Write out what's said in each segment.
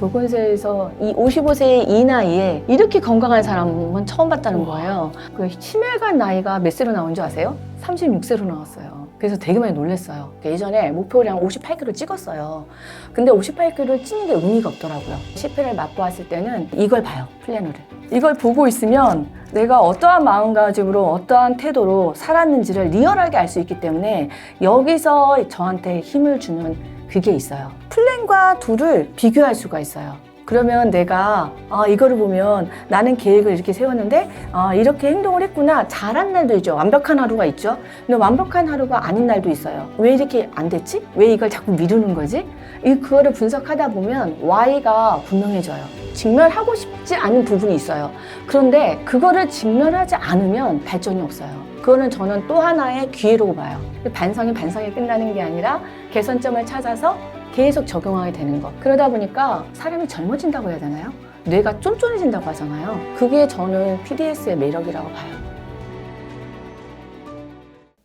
보건소에서 이 55세 이 나이에 이렇게 건강한 사람은 처음 봤다는 거예요. 그 심혈관 나이가 몇 세로 나온 줄 아세요? 36세로 나왔어요. 그래서 되게 많이 놀랐어요. 예전에 목표량 58kg 찍었어요. 근데 58kg 찌는 게 의미가 없더라고요. 실패를 맛보았을 때는 이걸 봐요, 플래너를. 이걸 보고 있으면 내가 어떠한 마음가짐으로 어떠한 태도로 살았는지를 리얼하게 알 수 있기 때문에 여기서 저한테 힘을 주는 그게 있어요. 플랜과 둘을 비교할 수가 있어요. 그러면 내가 이거를 보면 나는 계획을 이렇게 세웠는데 이렇게 행동을 했구나. 잘한 날도 있죠. 완벽한 하루가 있죠. 근데 완벽한 하루가 아닌 날도 있어요. 왜 이렇게 안 됐지? 왜 이걸 자꾸 미루는 거지? 그거를 분석하다 보면 Y가 분명해져요. 직면하고 싶지 않은 부분이 있어요. 그런데 그거를 직면하지 않으면 발전이 없어요. 그거는 저는 또 하나의 기회라고 봐요. 반성이 끝나는 게 아니라 개선점을 찾아서 계속 적용하게 되는 거. 그러다 보니까 사람이 젊어진다고 해야 되나요? 뇌가 쫀쫀해진다고 하잖아요. 그게 저는 PDS의 매력이라고 봐요.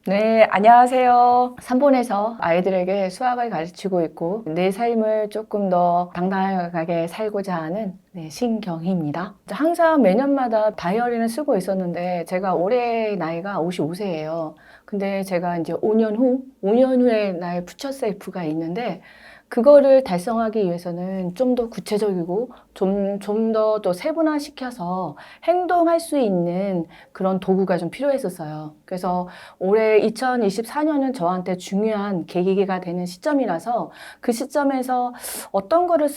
네, 안녕하세요. 산본에서 아이들에게 수학을 가르치고 있고 내 삶을 조금 더 당당하게 살고자 하는 신경희입니다. 항상 매년마다 다이어리는 쓰고 있었는데 제가 올해 나이가 55세예요. 근데 제가 이제 5년 후에 나의 퓨처 셀프가 있는데 그거를 달성하기 위해서는 좀 더 구체적이고 좀 더 또 세분화시켜서 행동할 수 있는 그런 도구가 좀 필요했었어요. 그래서 올해 2024년은 저한테 중요한 계기가 되는 시점이라서 그 시점에서 어떤 거를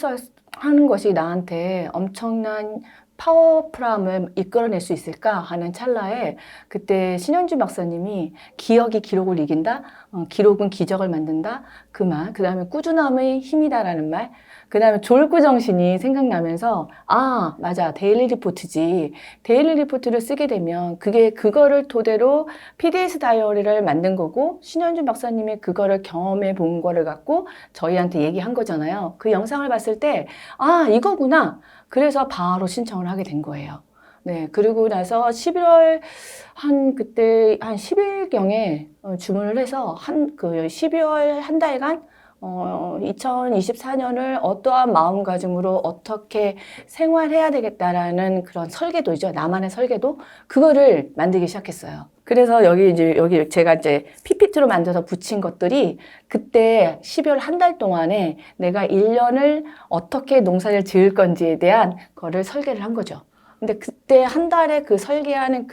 하는 것이 나한테 엄청난 파워풀함을 이끌어낼 수 있을까 하는 찰나에 그때 신현주 박사님이 기억이 기록을 이긴다, 기록은 기적을 만든다 그 말, 그 다음에 꾸준함의 힘이다라는 말, 그 다음에 졸구 정신이 생각나면서 맞아, 데일리 리포트지. 데일리 리포트를 쓰게 되면 그거를 토대로 PDS 다이어리를 만든 거고 신현주 박사님이 그거를 경험해 본 거를 갖고 저희한테 얘기한 거잖아요. 그 영상을 봤을 때 이거구나. 그래서 바로 신청을 하게 된 거예요. 네, 그리고 나서 11월 그때 한 10일경에 주문을 해서 12월 한 달간 2024년을 어떠한 마음가짐으로 어떻게 생활해야 되겠다라는 그런 설계도죠. 나만의 설계도. 그거를 만들기 시작했어요. 그래서 여기 제가 이제 PPT로 만들어서 붙인 것들이 그때 12월 한 달 동안에 내가 1년을 어떻게 농사를 지을 건지에 대한 거를 설계를 한 거죠. 근데 그때 한 달에 그 설계하는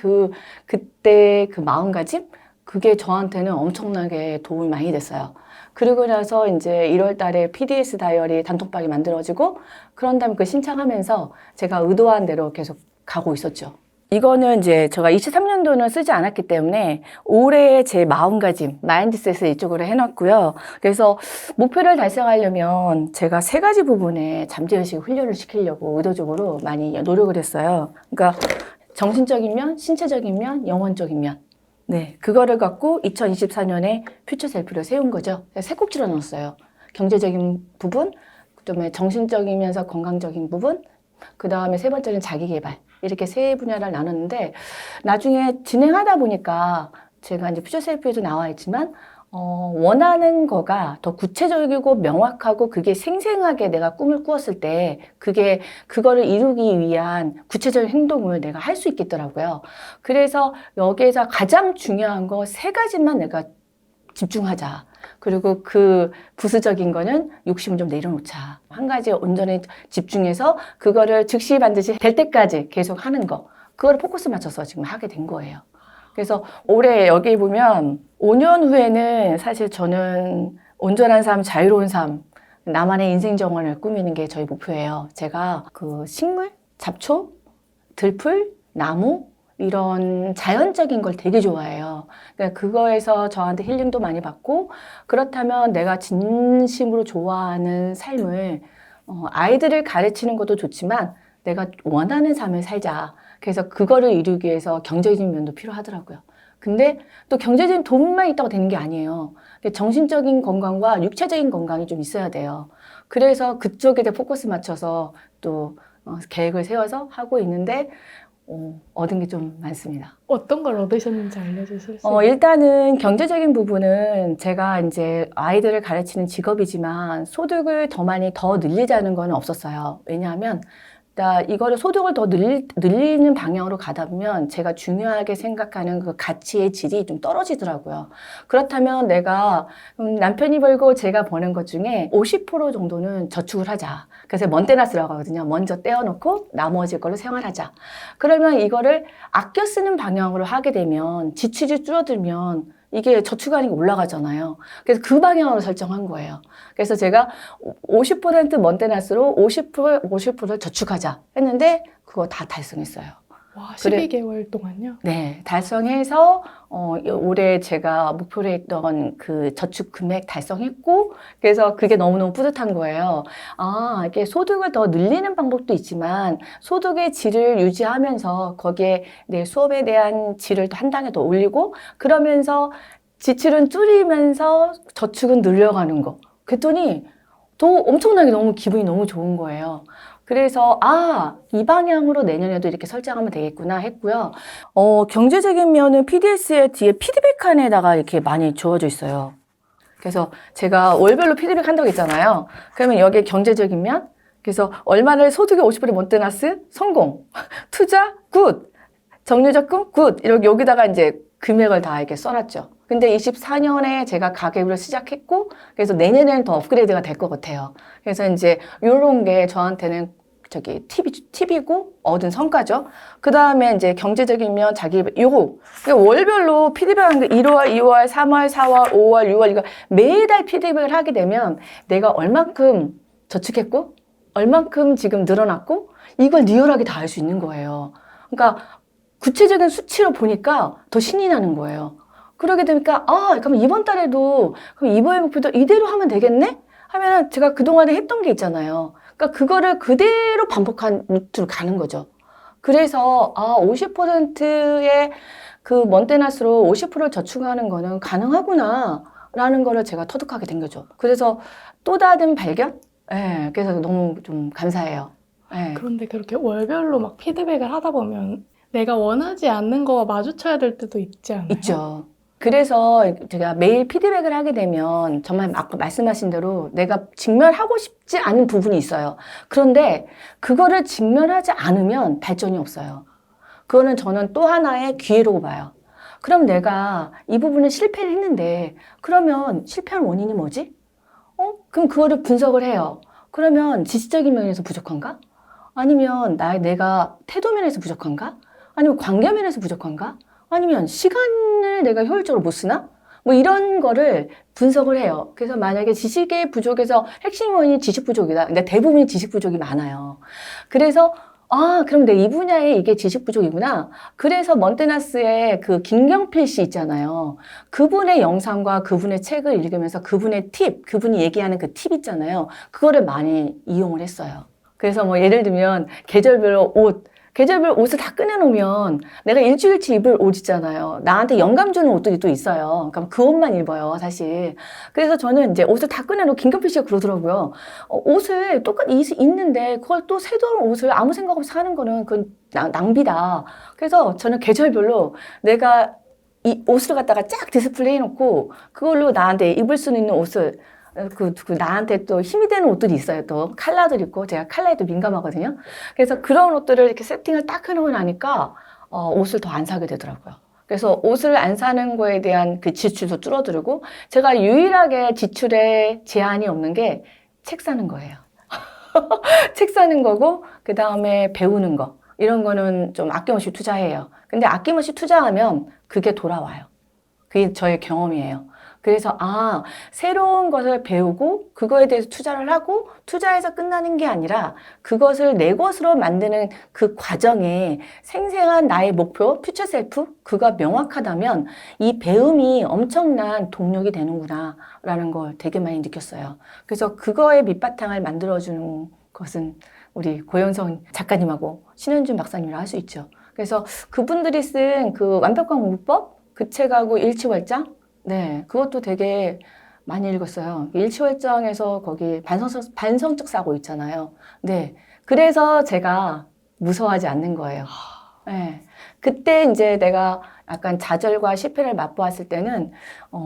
그때 그 마음가짐? 그게 저한테는 엄청나게 도움이 많이 됐어요. 그리고 나서 이제 1월 달에 PDS 다이어리 단톡방이 만들어지고 그런 다음에 그 신청하면서 제가 의도한 대로 계속 가고 있었죠. 이거는 이제 제가 23년도는 쓰지 않았기 때문에 올해의 제 마음가짐, 마인드셋을 이쪽으로 해놨고요. 그래서 목표를 달성하려면 제가 3가지 부분에 잠재의식 훈련을 시키려고 의도적으로 많이 노력을 했어요. 그러니까 정신적인 면, 신체적인 면, 영혼적인 면. 네, 그거를 갖고 2024년에 퓨처 셀프를 세운 거죠. 3꼭지로 넣었어요. 경제적인 부분, 그다음에 정신적이면서 건강적인 부분, 그 다음에 3번째는 자기개발. 이렇게 3분야를 나눴는데 나중에 진행하다 보니까 제가 이제 퓨처 셀프에도 나와 있지만 원하는 거가 더 구체적이고 명확하고 그게 생생하게 내가 꿈을 꾸었을 때 그거를 이루기 위한 구체적인 행동을 내가 할 수 있겠더라고요. 그래서 여기에서 가장 중요한 거 3가지만 내가 집중하자. 그리고 그 부수적인 거는 욕심을 좀 내려놓자. 한 가지에 온전히 집중해서 그거를 즉시 반드시 될 때까지 계속 하는 거. 그거를 포커스 맞춰서 지금 하게 된 거예요. 그래서 올해 여기 보면 5년 후에는 사실 저는 온전한 삶, 자유로운 삶, 나만의 인생 정원을 꾸미는 게 저희 목표예요. 제가 그 식물, 잡초, 들풀, 나무 이런 자연적인 걸 되게 좋아해요. 그러니까 그거에서 저한테 힐링도 많이 받고 그렇다면 내가 진심으로 좋아하는 삶을 아이들을 가르치는 것도 좋지만 내가 원하는 삶을 살자. 그래서 그거를 이루기 위해서 경제적인 면도 필요하더라고요. 근데 또 경제적인 돈만 있다고 되는 게 아니에요. 정신적인 건강과 육체적인 건강이 좀 있어야 돼요. 그래서 그쪽에 포커스 맞춰서 또 계획을 세워서 하고 있는데 얻은 게 좀 많습니다. 어떤 걸 얻으셨는지 알려주실 수 있어요? 일단은 경제적인 부분은 제가 이제 아이들을 가르치는 직업이지만 소득을 더 많이 더 늘리자는 건 없었어요. 왜냐하면 이거를 소득을 더 늘리는 방향으로 가다 보면 제가 중요하게 생각하는 그 가치의 질이 좀 떨어지더라고요. 그렇다면 내가 남편이 벌고 제가 버는 것 중에 50% 정도는 저축을 하자. 그래서 먼테나스라고 하거든요. 먼저 떼어놓고 나머지 걸로 생활하자. 그러면 이거를 아껴 쓰는 방향으로 하게 되면 지출이 줄어들면 이게 저축하는 게 올라가잖아요. 그래서 그 방향으로 설정한 거예요. 그래서 제가 50% 먼테나스로 50%를 저축하자 했는데 그거 다 달성했어요. 와, 12개월 동안요? 네, 달성해서 올해 제가 목표로 했던 그 저축 금액 달성했고, 그래서 그게 너무너무 뿌듯한 거예요. 이게 소득을 더 늘리는 방법도 있지만 소득의 질을 유지하면서 거기에 내 수업에 대한 질을 한 단계 더 올리고, 그러면서 지출은 줄이면서 저축은 늘려가는 거. 그랬더니 또 엄청나게 너무 기분이 너무 좋은 거예요. 그래서 이 방향으로 내년에도 이렇게 설정하면 되겠구나 했고요. 경제적인 면은 PDS에 뒤에 피드백 칸에다가 이렇게 많이 주어져 있어요. 그래서 제가 월별로 피드백 한다고 했잖아요. 그러면 여기에 경제적인 면, 그래서 얼마를 소득의 50% 먼테나스 성공, 투자 굿, 정리적금 굿, 이렇게 여기다가 이제 금액을 다 이렇게 써놨죠. 근데 24년에 제가 가계부를 시작했고, 그래서 내년에는 더 업그레이드가 될 것 같아요. 그래서 이제 이런 게 저한테는 팁이고 얻은 성과죠. 그 다음에 이제 경제적이면 요거 월별로 피드백하는 게 1월, 2월, 3월, 4월, 5월, 6월 이거 매달 피드백을 하게 되면 내가 얼만큼 저축했고 얼만큼 지금 늘어났고 이걸 리얼하게 다 알 수 있는 거예요. 그러니까 구체적인 수치로 보니까 더 신이 나는 거예요. 그러게 되니까 그럼 이번 달에도 그럼 이번의 목표도 이대로 하면 되겠네? 하면은 제가 그동안에 했던 게 있잖아요. 그러니까 그거를 그대로 반복한 루트로 가는 거죠. 그래서 50%의 그 먼테나스로 50%를 저축하는 거는 가능하구나 라는 거를 제가 터득하게 된 거죠. 그래서 또 다른 발견? 네, 그래서 너무 좀 감사해요. 네. 그런데 그렇게 월별로 막 피드백을 하다 보면 내가 원하지 않는 거와 마주쳐야 될 때도 있지 않아요? 있죠. 그래서 제가 매일 피드백을 하게 되면 정말 아까 말씀하신 대로 내가 직면하고 싶지 않은 부분이 있어요. 그런데 그거를 직면하지 않으면 발전이 없어요. 그거는 저는 또 하나의 기회라고 봐요. 그럼 내가 이 부분을 실패를 했는데 그러면 실패한 원인이 뭐지? 그럼 그거를 분석을 해요. 그러면 지식적인 면에서 부족한가? 아니면 내가 태도 면에서 부족한가? 아니면 관계 면에서 부족한가? 아니면 시간을 내가 효율적으로 못 쓰나? 뭐 이런 거를 분석을 해요. 그래서 만약에 지식의 부족에서 핵심 원인이 지식 부족이다. 근데 대부분이 지식 부족이 많아요. 그래서 그럼 내 이 분야에 이게 지식 부족이구나. 그래서 먼테나스의 그 김경필 씨 있잖아요. 그분의 영상과 그분의 책을 읽으면서 그분의 팁, 그분이 얘기하는 그 팁 있잖아요. 그거를 많이 이용을 했어요. 그래서 뭐 예를 들면 계절별로 계절별 옷을 다 꺼내놓으면 내가 일주일치 입을 옷 있잖아요. 나한테 영감 주는 옷들이 또 있어요. 그럼 그 옷만 입어요, 사실. 그래서 저는 이제 옷을 다 꺼내놓고 김경필 씨가 그러더라고요. 옷을 똑같이 입는데 그걸 또 새로운 옷을 아무 생각 없이 사는 거는 그건 낭비다. 그래서 저는 계절별로 내가 이 옷을 갖다가 쫙 디스플레이 해놓고 그걸로 나한테 입을 수 있는 옷을 나한테 또 힘이 되는 옷들이 있어요. 또 컬러들 있고 제가 컬러에도 민감하거든요. 그래서 그런 옷들을 이렇게 세팅을 딱 해놓고 나니까 옷을 더 안 사게 되더라고요. 그래서 옷을 안 사는 거에 대한 그 지출도 줄어들고 제가 유일하게 지출에 제한이 없는 게 책 사는 거예요. 책 사는 거고 그 다음에 배우는 거 이런 거는 좀 아낌없이 투자해요. 근데 아낌없이 투자하면 그게 돌아와요. 그게 저의 경험이에요. 그래서 새로운 것을 배우고 그거에 대해서 투자를 하고 투자해서 끝나는 게 아니라 그것을 내 것으로 만드는 그 과정에 생생한 나의 목표, 퓨처 셀프, 그가 명확하다면 이 배움이 엄청난 동력이 되는구나 라는 걸 되게 많이 느꼈어요. 그래서 그거의 밑바탕을 만들어주는 것은 우리 고현성 작가님하고 신현준 박사님이라 할 수 있죠. 그래서 그분들이 쓴 그 완벽한 공부법, 그 책하고 일치월장, 네, 그것도 되게 많이 읽었어요. 일치월장에서 거기 반성적 사고 있잖아요. 네, 그래서 제가 무서워하지 않는 거예요. 예. 그때 이제 내가 약간 좌절과 실패를 맛보았을 때는,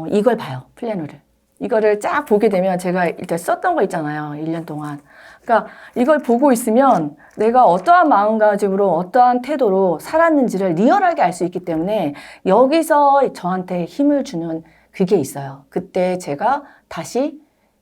이걸 봐요. 플래너를. 이거를 쫙 보게 되면 제가 일단 썼던 거 있잖아요. 1년 동안. 그러니까 이걸 보고 있으면 내가 어떠한 마음가짐으로 어떠한 태도로 살았는지를 리얼하게 알 수 있기 때문에 여기서 저한테 힘을 주는 그게 있어요. 그때 제가 다시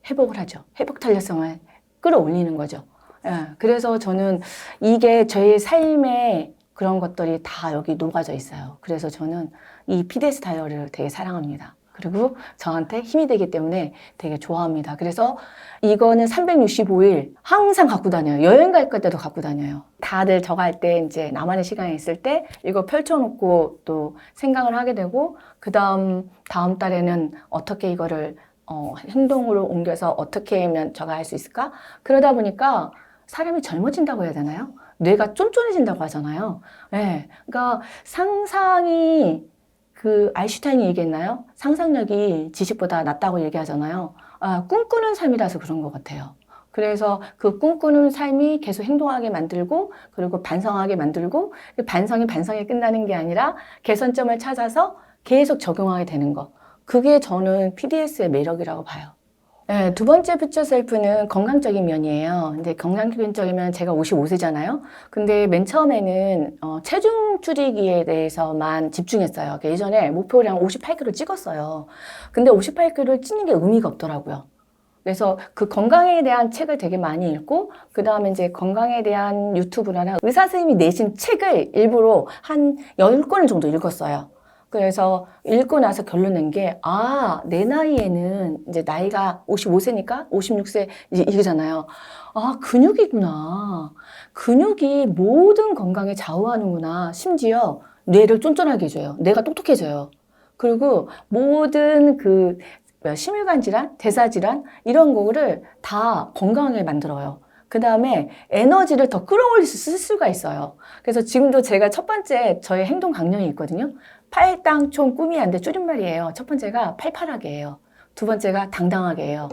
회복을 하죠. 회복 탄력성을 끌어올리는 거죠. 예, 그래서 저는 이게 저의 삶의 그런 것들이 다 여기 녹아져 있어요. 그래서 저는 이 PDS 다이어리를 되게 사랑합니다. 그리고 저한테 힘이 되기 때문에 되게 좋아합니다. 그래서 이거는 365일 항상 갖고 다녀요. 여행 갈 때도 갖고 다녀요. 다들 저거 할 때 이제 나만의 시간이 있을 때 이거 펼쳐놓고 또 생각을 하게 되고 다음 달에는 어떻게 이거를 행동으로 옮겨서 어떻게 하면 저거 할 수 있을까? 그러다 보니까 사람이 젊어진다고 해야 되나요? 뇌가 쫀쫀해진다고 하잖아요. 네. 그러니까 상상이 아인슈타인이 얘기했나요? 상상력이 지식보다 낫다고 얘기하잖아요. 꿈꾸는 삶이라서 그런 것 같아요. 그래서 그 꿈꾸는 삶이 계속 행동하게 만들고 그리고 반성하게 만들고 반성이 반성에 끝나는 게 아니라 개선점을 찾아서 계속 적용하게 되는 거. 그게 저는 PDS의 매력이라고 봐요. 네, 두 번째 퓨처 셀프는 건강적인 면이에요. 근데 건강적이면 제가 55세잖아요. 근데 맨 처음에는 체중 줄이기에 대해서만 집중했어요. 예전에 목표량 58kg 찍었어요. 근데 58kg를 찌는 게 의미가 없더라고요. 그래서 그 건강에 대한 책을 되게 많이 읽고, 그 다음에 이제 건강에 대한 유튜브나 의사 선생님이 내신 책을 일부러 한 10권 정도 읽었어요. 그래서 읽고 나서 결론 낸 게, 내 나이에는 이제 나이가 55세니까 56세 이거잖아요. 근육이구나. 근육이 모든 건강에 좌우하는구나. 심지어 뇌를 쫀쫀하게 해줘요. 뇌가 똑똑해져요. 그리고 모든 심혈관 질환, 대사 질환 이런 거를 다 건강하게 만들어요. 그 다음에 에너지를 더 끌어올릴 수가 있어요. 그래서 지금도 제가 첫 번째 저의 행동 강령이 있거든요. 팔당총 꿈이 안 돼 줄임말이에요. 첫 번째가 팔팔하게예요. 두 번째가 당당하게예요.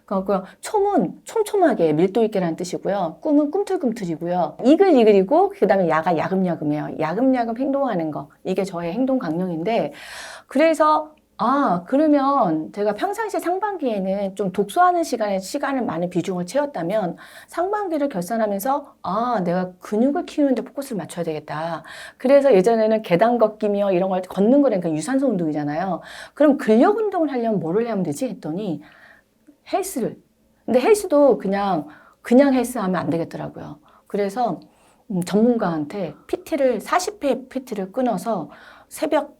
그 촘은 촘촘하게 밀도 있게라는 뜻이고요. 꿈은 꿈틀꿈틀이고요. 이글이글이고 그다음에 야가 야금야금이에요. 야금야금 행동하는 거. 이게 저의 행동 강령인데 그래서 그러면 제가 평상시 상반기에는 좀 독서하는 시간을 많은 비중을 채웠다면 상반기를 결산하면서 내가 근육을 키우는 데 포커스를 맞춰야 되겠다. 그래서 예전에는 계단 걷기며 이런 걸 걷는 거라니까 유산소 운동이잖아요. 그럼 근력 운동을 하려면 뭐를 하면 되지? 했더니 헬스를. 근데 헬스도 그냥 헬스하면 안 되겠더라고요. 그래서 전문가한테 PT를 40회 PT를 끊어서 새벽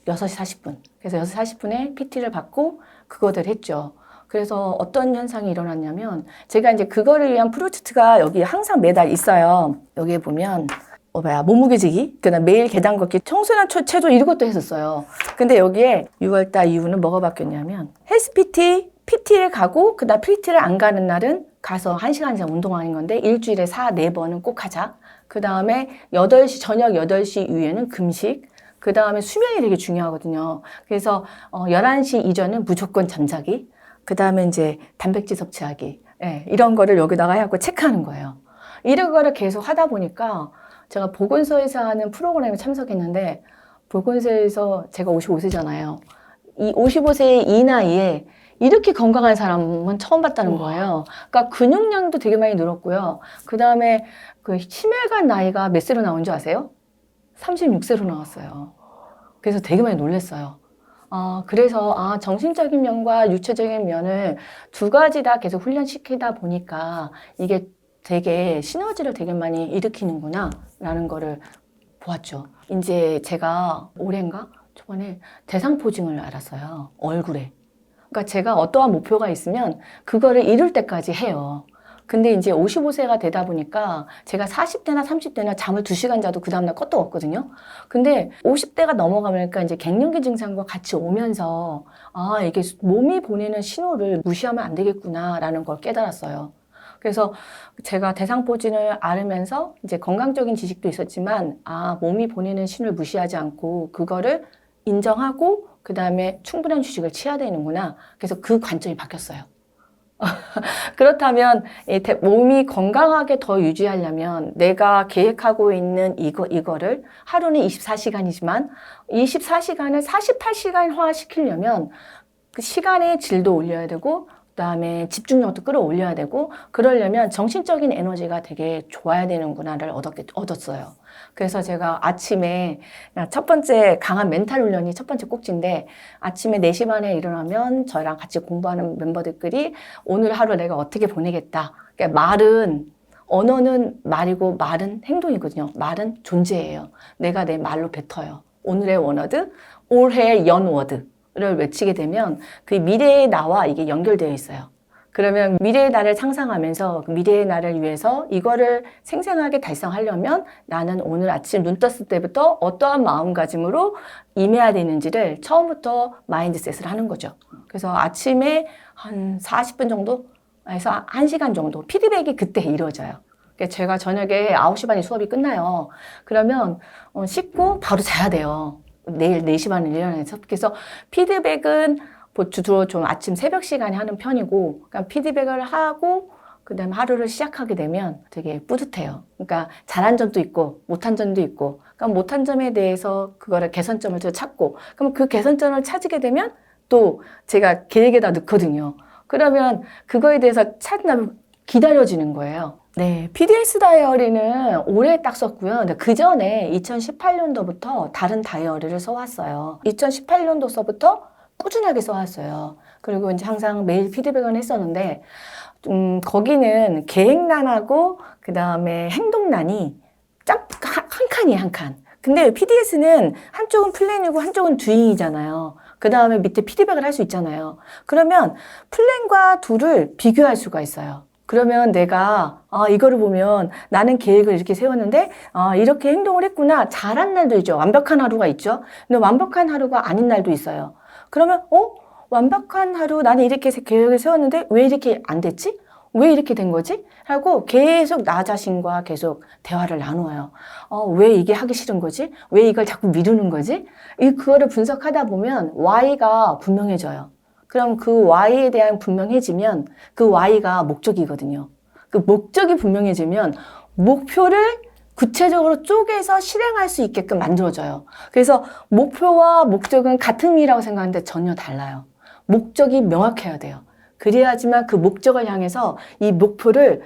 6시 40분. 그래서 6시 40분에 PT를 받고 그거들 했죠. 그래서 어떤 현상이 일어났냐면 제가 이제 그거를 위한 프로젝트가 여기 항상 매달 있어요. 여기에 보면 몸무게지기, 그다음 매일 계단 걷기, 청소년 체조 이것도 했었어요. 근데 여기에 6월달 이후는 뭐가 바뀌었냐면 헬스 PT를 가고 그다음 PT를 안 가는 날은 가서 1시간 이상 운동하는 건데 일주일에 4-4번은 꼭 하자. 그다음에 저녁 8시 이후에는 금식. 그 다음에 수면이 되게 중요하거든요. 그래서 11시 이전은 무조건 잠자기. 그 다음에 이제 단백질 섭취하기. 이런 거를 여기다가 해갖고 체크하는 거예요. 이런 거를 계속 하다 보니까 제가 보건소에서 하는 프로그램에 참석했는데 보건소에서 제가 55세잖아요. 이 55세의 이 나이에 이렇게 건강한 사람은 처음 봤다는 거예요. 그러니까 근육량도 되게 많이 늘었고요. 그 다음에 심혈관 나이가 몇 세로 나온 줄 아세요? 36세로 나왔어요. 그래서 되게 많이 놀랐어요. 그래서 정신적인 면과 육체적인 면을 두 가지 다 계속 훈련시키다 보니까 이게 되게 시너지를 되게 많이 일으키는구나 라는 거를 보았죠. 이제 제가 올해인가? 초반에 대상포진을 알았어요. 얼굴에. 그러니까 제가 어떠한 목표가 있으면 그거를 이룰 때까지 해요. 근데 이제 55세가 되다 보니까 제가 40대나 30대나 잠을 2시간 자도 그 다음날 껐거든요. 근데 50대가 넘어가니까 이제 갱년기 증상과 같이 오면서 이게 몸이 보내는 신호를 무시하면 안 되겠구나라는 걸 깨달았어요. 그래서 제가 대상포진을 앓으면서 이제 건강적인 지식도 있었지만 몸이 보내는 신호를 무시하지 않고 그거를 인정하고 그 다음에 충분한 휴식을 취해야 되는구나. 그래서 그 관점이 바뀌었어요. 그렇다면 몸이 건강하게 더 유지하려면 내가 계획하고 있는 이거를 하루는 24시간이지만 24시간을 48시간화 시키려면 그 시간의 질도 올려야 되고 그다음에 집중력도 끌어올려야 되고 그러려면 정신적인 에너지가 되게 좋아야 되는구나를 얻었어요. 그래서 제가 아침에 첫 번째 강한 멘탈 훈련이 첫 번째 꼭지인데 아침에 4시 반에 일어나면 저랑 같이 공부하는 멤버들끼리 오늘 하루 내가 어떻게 보내겠다. 그러니까 언어는 말이고 말은 행동이거든요. 말은 존재예요. 내가 내 말로 뱉어요. 오늘의 원어드, 올해의 연워드를 외치게 되면 그 미래의 나와 이게 연결되어 있어요. 그러면 미래의 나를 상상하면서 그 미래의 나를 위해서 이거를 생생하게 달성하려면 나는 오늘 아침 눈 떴을 때부터 어떠한 마음가짐으로 임해야 되는지를 처음부터 마인드셋을 하는 거죠. 그래서 아침에 한 40분 정도에서 1시간 정도 피드백이 그때 이루어져요. 그러니까 제가 저녁에 9시 반에 수업이 끝나요. 그러면 씻고 바로 자야 돼요. 내일 4시 반에 일어나서. 그래서 피드백은 주로 좀 아침 새벽 시간에 하는 편이고, 그러니까 피드백을 하고, 그 다음에 하루를 시작하게 되면 되게 뿌듯해요. 그러니까 잘한 점도 있고, 못한 점도 있고, 그러니까 못한 점에 대해서 그거를 개선점을 또 찾고, 그럼 그 개선점을 찾게 되면 또 제가 계획에다 넣거든요. 그러면 그거에 대해서 찾는다면 기다려지는 거예요. 네, PDS 다이어리는 올해 딱 썼고요. 근데 그 전에 2018년도부터 다른 다이어리를 써왔어요. 2018년도서부터 꾸준하게 써왔어요. 그리고 이제 항상 매일 피드백을 했었는데, 거기는 계획란하고, 그 다음에 행동란이 한 칸이에요, 한 칸. 근데 PDS는 한쪽은 플랜이고 한쪽은 두잉이잖아요. 그 다음에 밑에 피드백을 할 수 있잖아요. 그러면 플랜과 둘을 비교할 수가 있어요. 그러면 내가 이거를 보면 나는 계획을 이렇게 세웠는데 이렇게 행동을 했구나. 잘한 날도 있죠. 완벽한 하루가 있죠. 근데 완벽한 하루가 아닌 날도 있어요. 그러면 완벽한 하루 나는 이렇게 계획을 세웠는데 왜 이렇게 안 됐지? 왜 이렇게 된 거지? 하고 계속 나 자신과 계속 대화를 나누어요. 왜 이게 하기 싫은 거지? 왜 이걸 자꾸 미루는 거지? 그거를 분석하다 보면 Y가 분명해져요. 그럼 그 Y에 대한 분명해지면 그 Y가 목적이거든요. 그 목적이 분명해지면 목표를 구체적으로 쪼개서 실행할 수 있게끔 만들어져요. 그래서 목표와 목적은 같은 의미라고 생각하는데 전혀 달라요. 목적이 명확해야 돼요. 그래야지만 그 목적을 향해서 이 목표를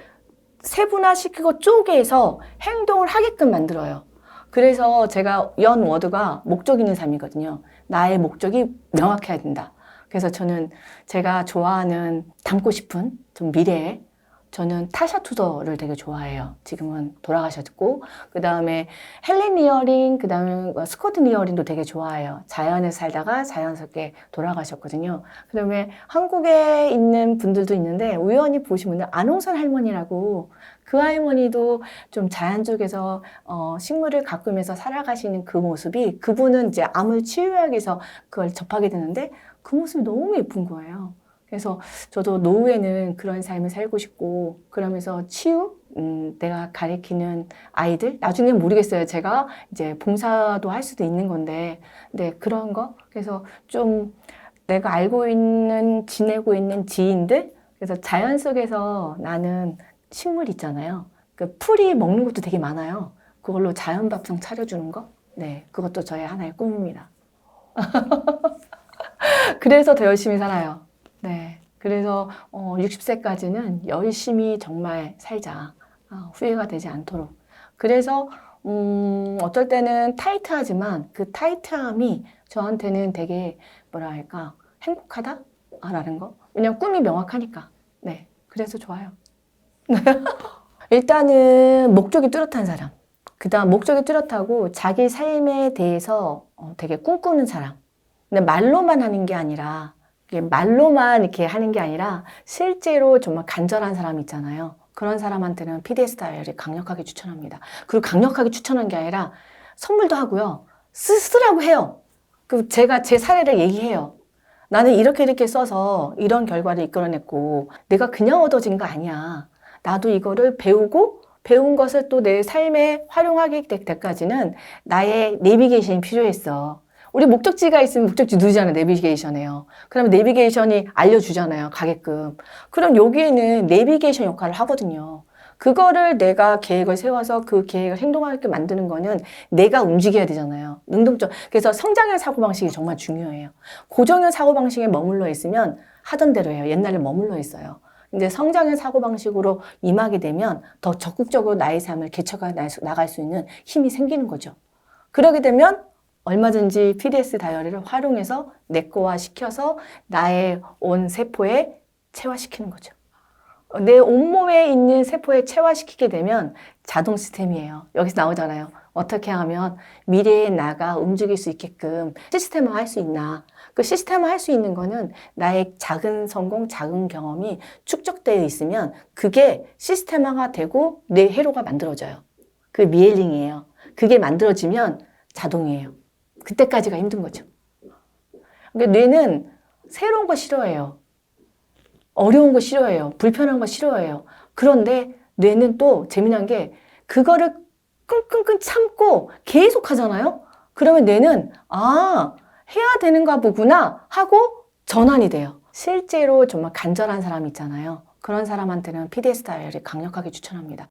세분화시키고 쪼개서 행동을 하게끔 만들어요. 그래서 제가 연 워드가 목적 있는 삶이거든요. 나의 목적이 명확해야 된다. 그래서 저는 제가 좋아하는 닮고 싶은 좀 미래에 저는 타샤 투더를 되게 좋아해요. 지금은 돌아가셨고 그 다음에 헬렌 리어링, 그 다음에 스코트 리어링도 되게 좋아해요. 자연에 살다가 자연스럽게 돌아가셨거든요. 그 다음에 한국에 있는 분들도 있는데 우연히 보시면 안홍선 할머니라고 그 할머니도 좀 자연 쪽에서 식물을 가꾸면서 살아가시는 그 모습이 그분은 이제 암을 치유하기 위해서 그걸 접하게 되는데 그 모습이 너무 예쁜 거예요. 그래서 저도 노후에는 그런 삶을 살고 싶고 그러면서 치유, 내가 가리키는 아이들 나중엔 모르겠어요. 제가 이제 봉사도 할 수도 있는 건데, 네 그런 거. 그래서 좀 내가 알고 있는 지내고 있는 지인들. 그래서 자연 속에서 나는 식물 있잖아요. 그 풀이 먹는 것도 되게 많아요. 그걸로 자연밥상 차려주는 거. 네, 그것도 저의 하나의 꿈입니다. 그래서 더 열심히 살아요. 네. 그래서 60세까지는 열심히 정말 살자. 후회가 되지 않도록. 그래서 어떨 때는 타이트하지만 그 타이트함이 저한테는 되게 뭐랄까 행복하다라는 거. 왜냐면 꿈이 명확하니까. 네. 그래서 좋아요. 일단은 목적이 뚜렷한 사람. 그 다음 목적이 뚜렷하고 자기 삶에 대해서 되게 꿈꾸는 사람. 근데 말로만 하는 게 아니라 말로만 이렇게 하는 게 아니라 실제로 정말 간절한 사람 있잖아요. 그런 사람한테는 PDS 다이어리 강력하게 추천합니다. 그리고 강력하게 추천한 게 아니라 선물도 하고요. 쓰라고 해요. 제가 제 사례를 얘기해요. 나는 이렇게 써서 이런 결과를 이끌어냈고 내가 그냥 얻어진 거 아니야. 나도 이거를 배우고 배운 것을 또 내 삶에 활용하게 될 때까지는 나의 내비게이션이 필요했어. 우리 목적지가 있으면 목적지 누르잖아요. 내비게이션에요. 그러면 내비게이션이 알려주잖아요. 가게끔. 그럼 여기에는 내비게이션 역할을 하거든요. 그거를 내가 계획을 세워서 그 계획을 행동하게 만드는 거는 내가 움직여야 되잖아요. 능동적. 그래서 성장형 사고방식이 정말 중요해요. 고정형 사고방식에 머물러 있으면 하던 대로 해요. 옛날에 머물러 있어요. 근데 성장형 사고방식으로 임하게 되면 더 적극적으로 나의 삶을 개척해 나갈 수 있는 힘이 생기는 거죠. 그러게 되면 얼마든지 PDS 다이어리를 활용해서 내꺼화 시켜서 나의 온 세포에 체화시키는 거죠. 내 온몸에 있는 세포에 체화시키게 되면 자동 시스템이에요. 여기서 나오잖아요. 어떻게 하면 미래의 나가 움직일 수 있게끔 시스템화 할 수 있나. 그 시스템화 할 수 있는 거는 나의 작은 성공, 작은 경험이 축적되어 있으면 그게 시스템화가 되고 내 회로가 만들어져요. 그 미엘링이에요. 그게 만들어지면 자동이에요. 그때까지가 힘든 거죠. 그러니까 뇌는 새로운 거 싫어해요. 어려운 거 싫어해요. 불편한 거 싫어해요. 그런데 뇌는 또 재미난 게 그거를 끙끙끙 참고 계속 하잖아요. 그러면 뇌는 해야 되는가 보구나 하고 전환이 돼요. 실제로 정말 간절한 사람 있잖아요. 그런 사람한테는 PDS 다이어리 강력하게 추천합니다.